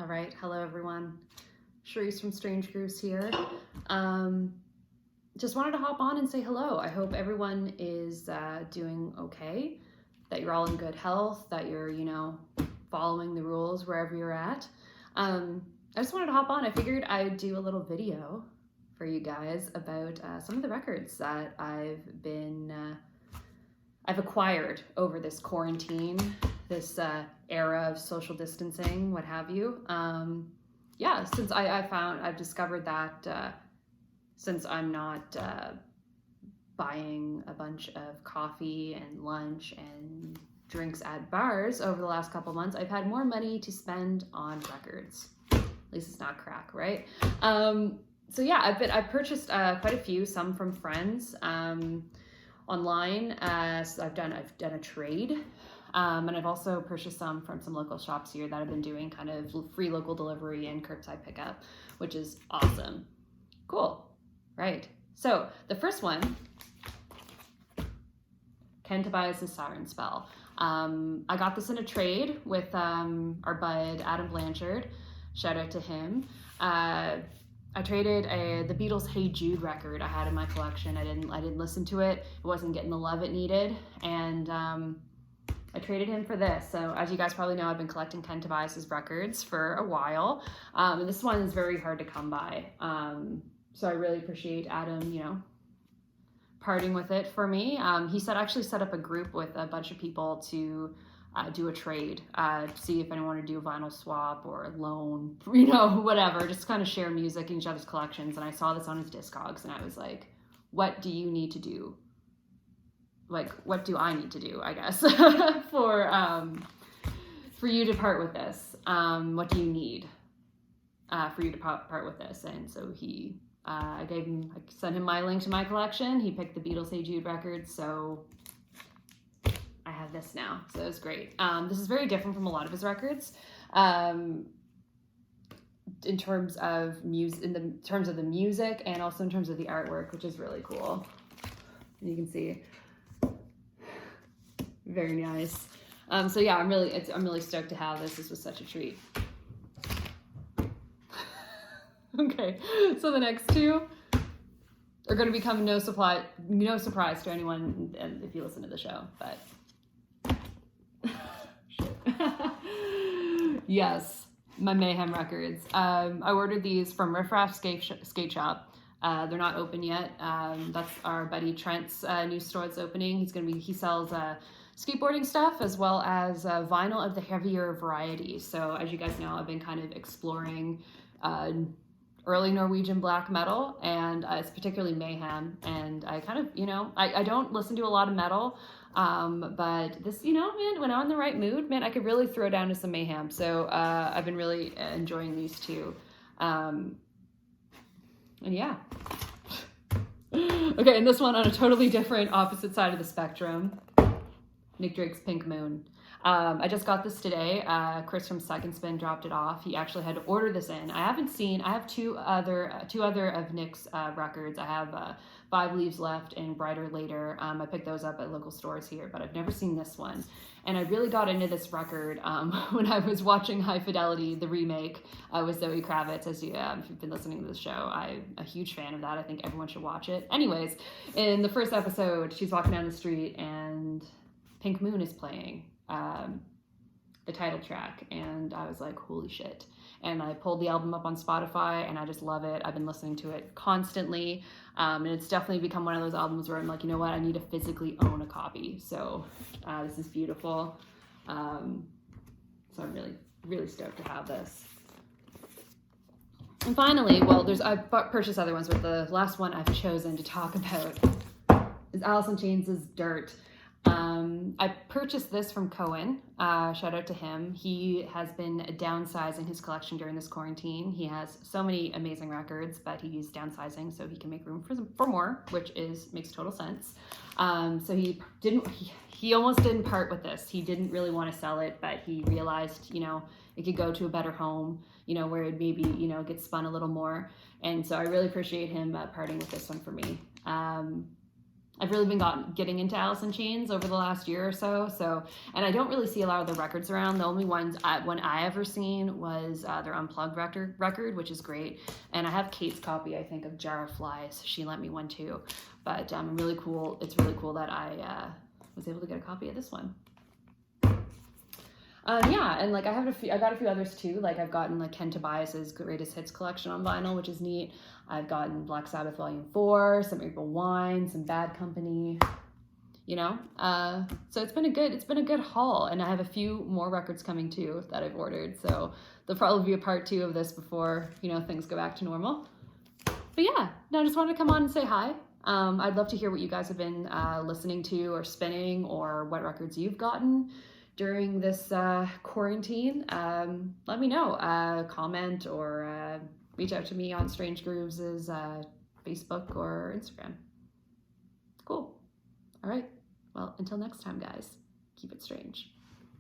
All right, hello everyone. Cherise from Strange Grooves here. Just wanted to hop on and say hello. I hope everyone is doing okay, that you're all in good health, that you're, following the rules wherever you're at. I just wanted to hop on. I figured I'd do a little video for you guys about some of the records that I've acquired over this quarantine, this era of social distancing, what have you. Since I've discovered that since I'm not buying a bunch of coffee and lunch and drinks at bars over the last couple months, I've had more money to spend on records. At least it's not crack, right? I've purchased quite a few, some from friends online. So I've done a trade. And I've also purchased some from some local shops here that have been doing kind of free local delivery and curbside pickup, which is awesome. Cool, right? So the first one, Ken Tobias' Siren Spell. I got this in a trade with our bud Adam Blanchard. Shout out to him. I traded the Beatles Hey Jude record I had in my collection. I didn't listen to it. It wasn't getting the love it needed, and I traded him for this. So as you guys probably know, I've been collecting Ken Tobias' records for a while. And this one is very hard to come by. So I really appreciate Adam, parting with it for me. He actually set up a group with a bunch of people to do a trade, see if anyone wanted to do a vinyl swap or a loan, whatever, just kind of share music in each other's collections. And I saw this on his Discogs and I was like, what do you need to do? Like, what do I need to do, I guess, for you to part with this? What do you need for you to part with this? And so I sent him my link to my collection. He picked the Beatles Hey Jude records, so I have this now. So it was great. This is very different from a lot of his records in terms of the music and also in terms of the artwork, which is really cool. And you can see. Very nice. I'm really stoked to have this. This was such a treat. Okay, so the next two are going to become no surprise to anyone if you listen to the show. But yes, my Mayhem records. I ordered these from Riff Raff Skate Shop. They're not open yet. That's our buddy Trent's new store that's opening. He sells skateboarding stuff as well as vinyl of the heavier variety. So as you guys know, I've been kind of exploring early Norwegian black metal, and it's particularly Mayhem. And I kind of, I don't listen to a lot of metal, but this, man, when I'm in the right mood, man, I could really throw down to some Mayhem. So I've been really enjoying these two. And yeah. Okay, and this one on a totally different opposite side of the spectrum. Nick Drake's Pink Moon. I just got this today. Chris from Second Spin dropped it off. He actually had to order this in. I have two other of Nick's records. I have Five Leaves Left and Brighter Later. I picked those up at local stores here, but I've never seen this one. And I really got into this record when I was watching High Fidelity, the remake with Zoe Kravitz. If you've been listening to the show, I'm a huge fan of that. I think everyone should watch it. Anyways, in the first episode, she's walking down the street and Pink Moon is playing, the title track, and I was like, holy shit. And I pulled the album up on Spotify, and I just love it. I've been listening to it constantly, and it's definitely become one of those albums where I'm like, you know what, I need to physically own a copy. So this is beautiful. So I'm really, really stoked to have this. And finally, I've purchased other ones, but the last one I've chosen to talk about is Alice in Chains' Dirt. I purchased this from Cohen. Shout out to him. He has been downsizing his collection during this quarantine. He has so many amazing records, but he's downsizing so he can make room for more, which makes total sense. So he almost didn't part with this. He didn't really want to sell it, but he realized, it could go to a better home, where it maybe, get spun a little more. And so I really appreciate him parting with this one for me. I've really been getting into Alice in Chains over the last year or so. And I don't really see a lot of the records around. The only one I ever seen was their Unplugged record, which is great. And I have Kate's copy, I think, of Jar of Flies. She lent me one too. But really cool. It's really cool that I was able to get a copy of this one. Yeah, and like I got a few others too. Like I've gotten like Ken Tobias's Greatest Hits collection on vinyl, which is neat. I've gotten Black Sabbath Volume 4, some April Wine, some Bad Company, you know. So it's been a good haul, and I have a few more records coming too that I've ordered. So there'll probably be a part 2 of this before, you know, things go back to normal. But yeah, no, I just wanted to come on and say hi. I'd love to hear what you guys have been listening to or spinning, or what records you've gotten during this quarantine. Let me know. Comment or reach out to me on Strange Grooves' Facebook or Instagram. Cool. All right. Well, until next time, guys, keep it strange.